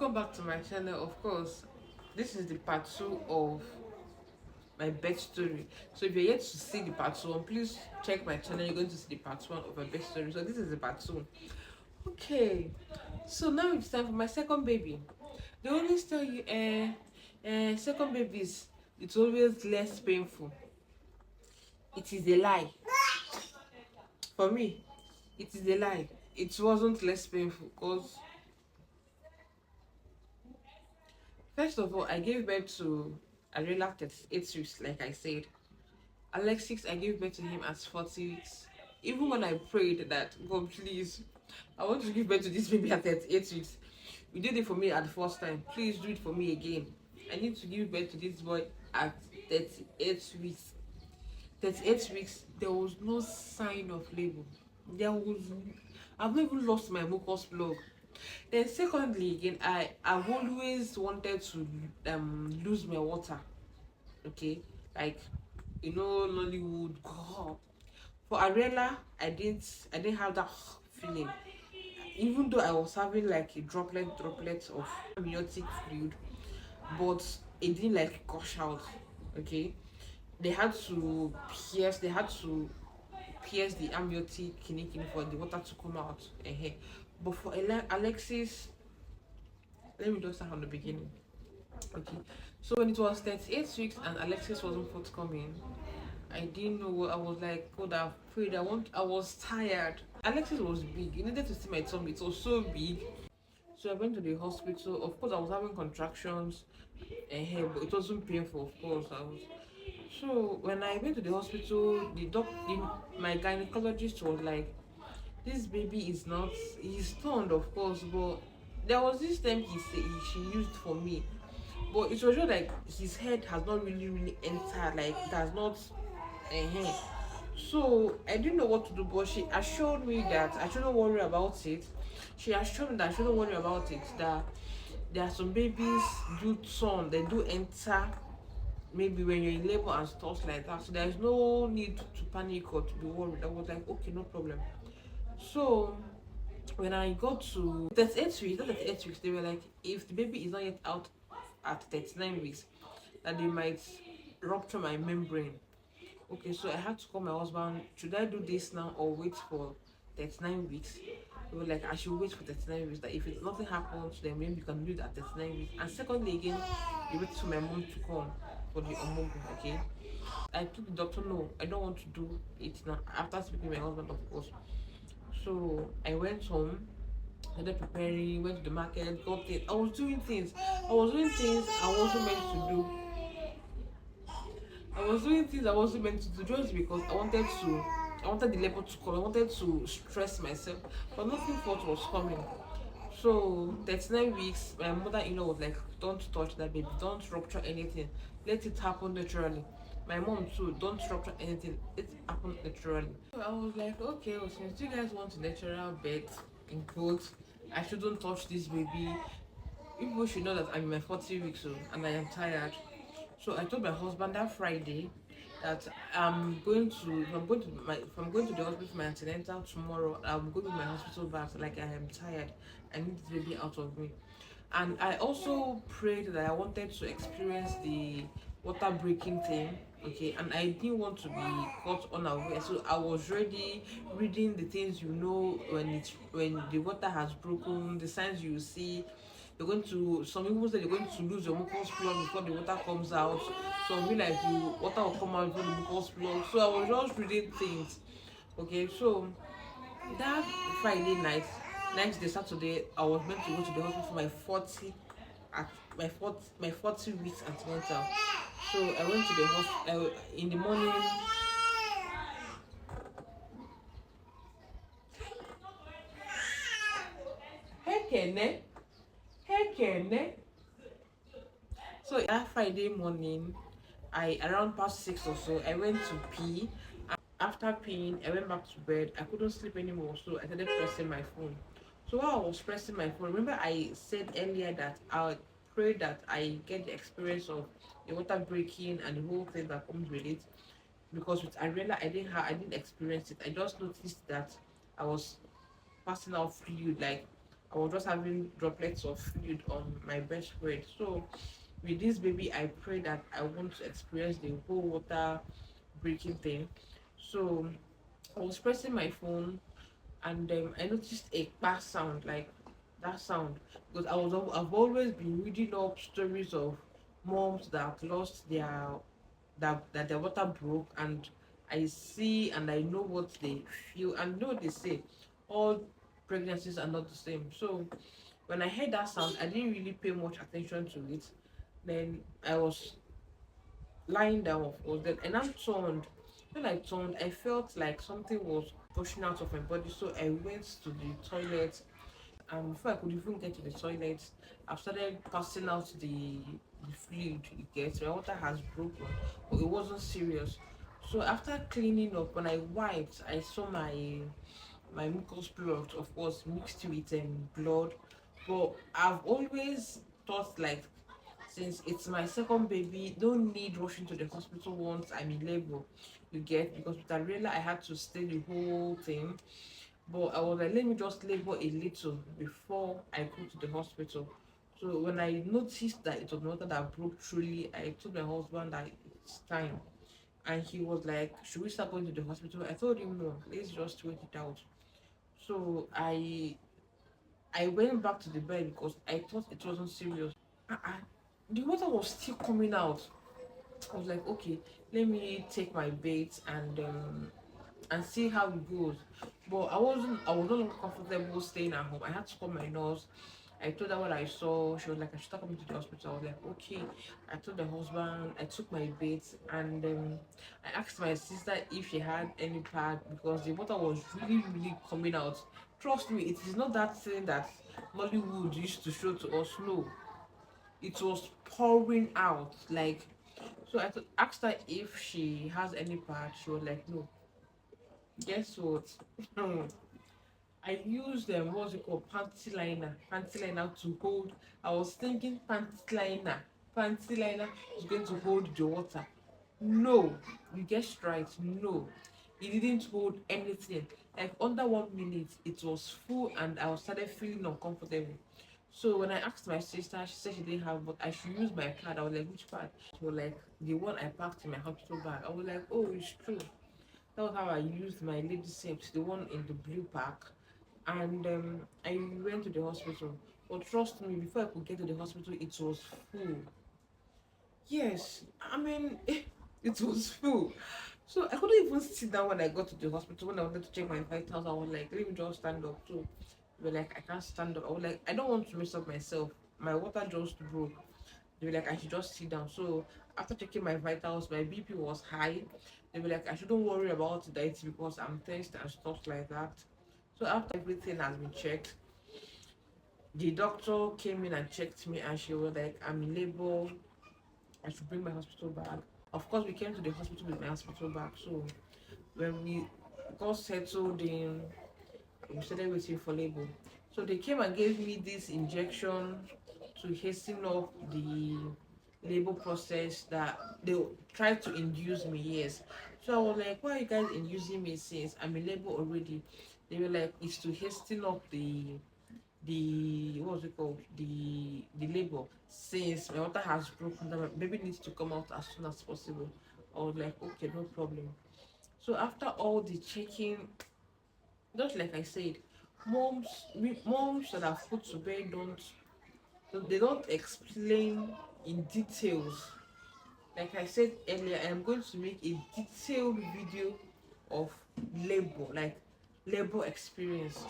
Welcome back to my channel. Of course, this is the part 2 of my birth story. So if you're yet to see the part 1, please check my channel. You're going to see the part 1 of my birth story. So this is the part 2. Okay, so now it's time for my second baby. They always tell you second babies, it's always less painful. It is a lie. For me, it is a lie. It wasn't less painful because first of all, I gave birth to Ariela at 38 weeks, like I said. Alexis, I gave birth to him at 40 weeks. Even when I prayed that, God, please, I want to give birth to this baby at 38 weeks. You did it for me at the first time. Please do it for me again. I need to give birth to this boy at 38 weeks. 38 weeks, there was no sign of labor. I've not even lost my mucus plug. Then secondly, again, I've always wanted to lose my water. Okay, like Nollywood. God. For Ariella, I didn't have that feeling. Even though I was having like a droplet of amniotic fluid, but it didn't like gush out. Okay, they had to pierce the amniotic kidney for the water to come out. But for Alexis, let me just start from the beginning. Okay, so when it was 38 weeks and Alexis wasn't forthcoming, I didn't know what I was like. God, I've prayed. I was tired. Alexis was big. You needed to see my tummy. It was so big. So I went to the hospital. Of course, I was having contractions. But it wasn't painful. Of course, I was. So when I went to the hospital, my gynecologist was like, "This baby is not. He's stunned, of course, but there was this time she used for me, but it was just like his head has not really entered. Like it has not. uh So I didn't know what to do, but she assured me that I shouldn't worry about it. She assured me that I shouldn't worry about it. That there are some babies do turn, they do enter maybe when you're in labor and stuff like that. So there's no need to panic or to be worried. I was like, okay, no problem. So when I got to 38 weeks, not 38 weeks, they were like, if the baby is not yet out at 39 weeks, that they might rupture my membrane. Okay, so I had to call my husband. Should I do this now or wait for 39 weeks? They were like, I should wait for 39 weeks. That if nothing happens, then maybe you can do it at 39 weeks. And secondly, again, you wait for my mom to come for the omogo. Okay, I told the doctor, no, I don't want to do it now. After speaking to my husband, of course. So I went home, started preparing, went to the market, got it. I was doing things. I was doing things I wasn't meant to do. I was doing things I wasn't meant to do just because I wanted the labor to come. I wanted to stress myself, but nothing thought was coming. So 39 weeks, my mother-in-law was like, "Don't touch that baby. Don't rupture anything. Let it happen naturally." My mom too, "Don't rupture anything. It happened naturally." So I was like, okay, well, since you guys want a natural birth in quotes, I shouldn't touch this baby. People should know that I'm in my 40 weeks old and I am tired. So I told my husband that Friday that if I'm going to the hospital for my antenatal tomorrow, I'm going to my hospital bath. Like I am tired. I need this baby out of me. And I also prayed that I wanted to experience the water breaking thing. Okay, and I didn't want to be caught unaware. So I was ready reading the things when the water has broken, the signs you see. Some people say you're going to lose your mucus plug before the water comes out. Some feel like the water will come out before the mucus plug. So I was just reading things. Okay, so that Friday night, next day Saturday, I was meant to go to the hospital for my 40 weeks antenatal. So I went to the hospital in the morning. Hey Kenne, hey Kenne. So that Friday morning, I around past 6 or so, I went to pee. After peeing, I went back to bed. I couldn't sleep anymore, so I started pressing my phone. So while I was pressing my phone, remember I said earlier that I pray that I get the experience of the water breaking and the whole thing that comes with it. Because with Ariella, I didn't experience it. I just noticed that I was passing out fluid, like I was just having droplets of fluid on my bedspread. So with this baby, I pray that I won't experience the whole water breaking thing. So I was pressing my phone, and I noticed a bass sound, like that sound, because I've always been reading up stories of moms that lost that their water broke, and I see and I know what they feel, and know they say all pregnancies are not the same. So when I heard that sound, I didn't really pay much attention to it. Then I was lying down, of course, then and I turned. When I turned, I felt like something was pushing out of my body. So I went to the toilet, and before I could even get to the toilet, I've started passing out the fluid. You get, my water has broken, but it wasn't serious. So after cleaning up, when I wiped, I saw my mucus plug, of course, mixed with blood. But I've always thought, like, since it's my second baby, don't need rushing to the hospital once I'm in labor. You get, because with Ariella I had to stay the whole thing. But I was like, let me just labor a little before I go to the hospital. So when I noticed that it was my water that broke truly, I told my husband that it's time. And he was like, should we start going to the hospital? I told him no, let's just wait it out. So I went back to the bed because I thought it wasn't serious. Uh-uh. The water was still coming out. I was like, okay, let me take my bait and see how it goes. But I was no longer comfortable staying at home. I had to call my nurse. I told her what I saw. She was like, I should start coming to the hospital. I was like, okay. I told the husband, I took my bait, and I asked my sister if she had any pad because the water was really, really coming out. Trust me, it is not that thing that Nollywood used to show to us. No, it was pouring out like. So asked her if she has any pad. She was like, no. Guess what? I used what's it called, panty liner to hold. I was thinking panty liner is going to hold the water. No, you guessed right. No, it didn't hold anything. Like under 1 minute, it was full, and I started feeling uncomfortable. So when I asked my sister, she said she didn't have, but I should use my pad. I was like, which pad? She was like, the one I packed in my hospital bag. I was like, oh, it's true. That was how I used my lady safes, the one in the blue pack. And I went to the hospital. But trust me, before I could get to the hospital, it was full. Yes, I mean, it was full. So I couldn't even sit down when I got to the hospital. When I wanted to check my vitals, I was like, let me just stand up. So they were like, I can't stand up. I was like, I don't want to mess up myself. My water just broke. They were like, I should just sit down. So after checking my vitals, my BP was high. They were like, I shouldn't worry about it because I'm thirsty and stuff like that. So after everything has been checked, the doctor came in and checked me, and she was like, I'm in labor. I should bring my hospital bag. Of course, we came to the hospital with my hospital bag. So when we got settled in, we started waiting for labor. So they came and gave me this injection to hasten up the labor process that they tried to induce me. Yes. So I was like, why are you guys inducing me since I'm in labor already? They were like, it's to hasten up the what's it called, the labor, since my water has broken down, my baby needs to come out as soon as possible. I was like, okay, no problem. So after all the checking, just like I said, moms that have put to bed don't explain in details. Like I said earlier, I am going to make a detailed video of labor, like labor experience.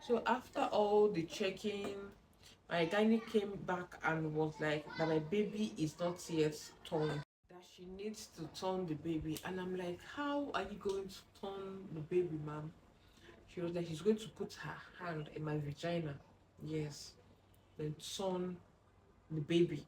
So after all the checking, my gynae came back and was like that my baby is not yet turned, that she needs to turn the baby. And I'm like, how are you going to turn the baby, ma'am? She was like, she's going to put her hand in my vagina. Yes, then turn the baby.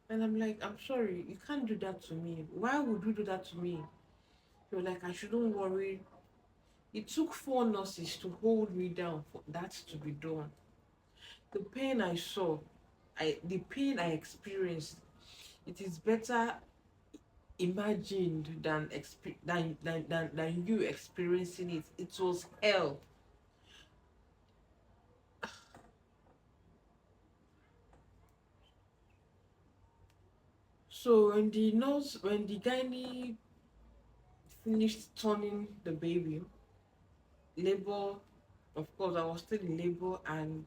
And I'm like, I'm sorry, you can't do that to me. Why would you do that to me? You're like, I shouldn't worry. It took 4 nurses to hold me down for that to be done. The pain I saw, the pain I experienced, it is better imagined than you experiencing it. It was hell. So when the gynae finished turning the baby, labor, of course, I was still in labor and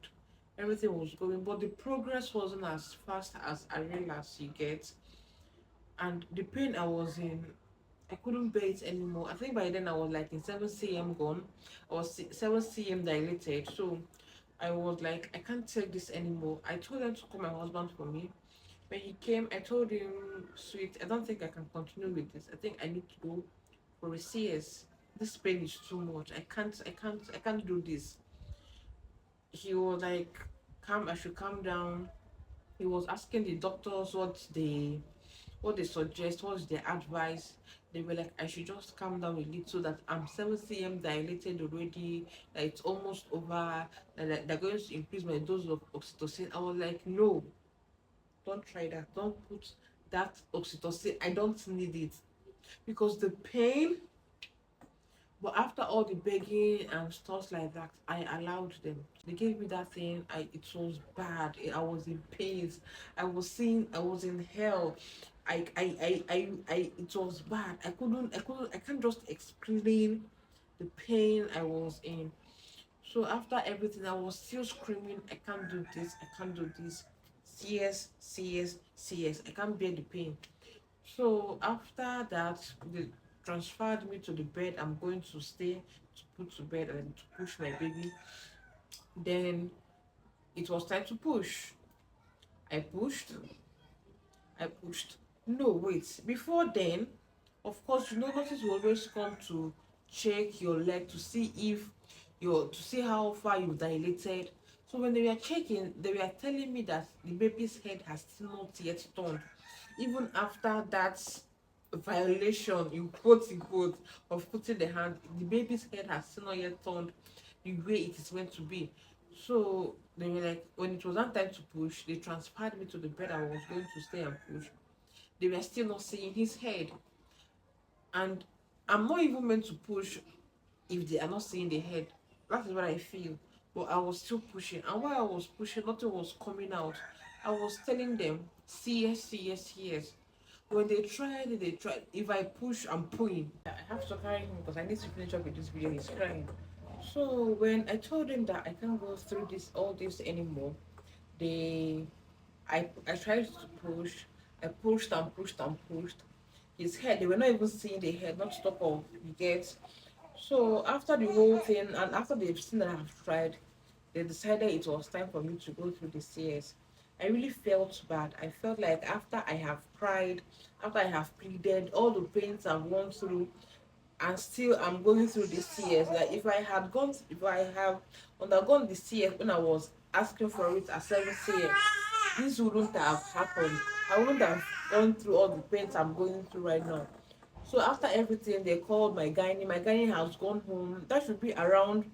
everything was going, but the progress wasn't as fast as I realized, you get. And the pain I was in, I couldn't bear it anymore. I think by then I was like in 7 cm gone. I was 7 cm dilated. So I was like, I can't take this anymore. I told them to call my husband for me. When he came, I told him, sweet, I don't think I can continue with this. I think I need to go for a CS. This pain is too much. I can't do this. He was like, calm, I should calm down. He was asking the doctors what they suggest, what's their advice. They were like, I should just calm down a little, so that I'm 7 cm dilated already, that it's almost over, that they're going to increase my dose of oxytocin. I was like, no, don't try that. Don't put that oxytocin. I don't need it because the pain. But after all the begging and stuff like that, I allowed them. They gave me that thing. It was bad. I was in pain. I was in hell. It was bad. I can't just explain the pain I was in. So after everything, I was still screaming, I can't do this, I can't do this. CS, CS, CS. I can't bear the pain. So after that, they transferred me to the bed. I'm going to stay to put to bed and to push my baby. Then it was time to push. I pushed. I pushed. No, wait. Before then, of course, nurses will always come to check your leg to see if to see how far you dilated. So when they were checking, they were telling me that the baby's head has still not yet turned, even after that violation in quote unquote of putting the hand. The baby's head has still not yet turned the way it is meant to be. So they were like, when it was not time to push, they transferred me to the bed I was going to stay and push. They were still not seeing his head, and I'm not even meant to push if they are not seeing the head. That is what I feel. But I was still pushing, and while I was pushing, nothing was coming out. I was telling them, CS, CS, CS. When they tried it, they tried. If I push, I'm pulling. I have to carry him because I need to finish up with this video. He's crying. So when I told them that I can't go through all this anymore, they, I tried to push. I pushed and pushed and pushed. His head, they were not even seeing the head, not stop off. You get. So after the whole thing, and after they've seen that I've tried, they decided it was time for me to go through the CS. I really felt bad. I felt like after I have cried, after I have pleaded, all the pains I've gone through, and still I'm going through the CS. Like if I have undergone the CS when I was asking for it at 7 CS, this wouldn't have happened. I wouldn't have gone through all the pains I'm going through right now. So after everything, they called my gynae. My gynae has gone home. That should be around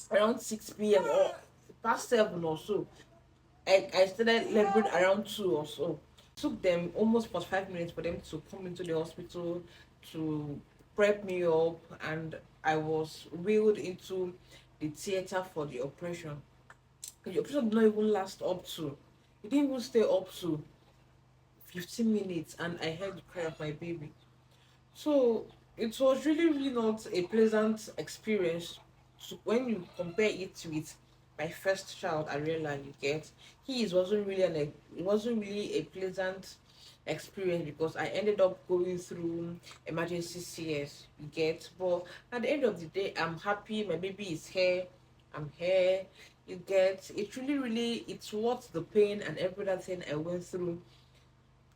6 p.m. or past 7 or so. I started laboring around 2 or so. It took them almost 45 minutes for them to come into the hospital to prep me up, and I was wheeled into the theater for the operation. The operation did not even last up to, it didn't even stay up to 15 minutes, and I heard the cry of my baby. So it was really, really not a pleasant experience when you compare it with my first child. I realized, you get, it wasn't really a pleasant experience because I ended up going through emergency CS. You get, but at the end of the day, I'm happy. My baby is here. I'm here. You get, it really, really, it's worth the pain and every other thing I went through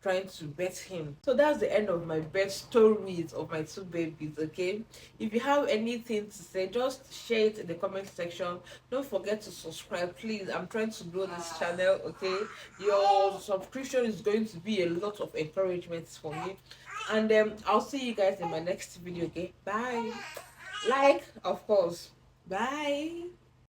trying to bet him. So that's the end of my birth stories of my two babies. Okay, if you have anything to say, just share it in the comment section. Don't forget to subscribe, please. I'm trying to grow this channel. Okay, your subscription is going to be a lot of encouragement for me, and I'll see you guys in my next video. Okay, bye. Like, of course. Bye.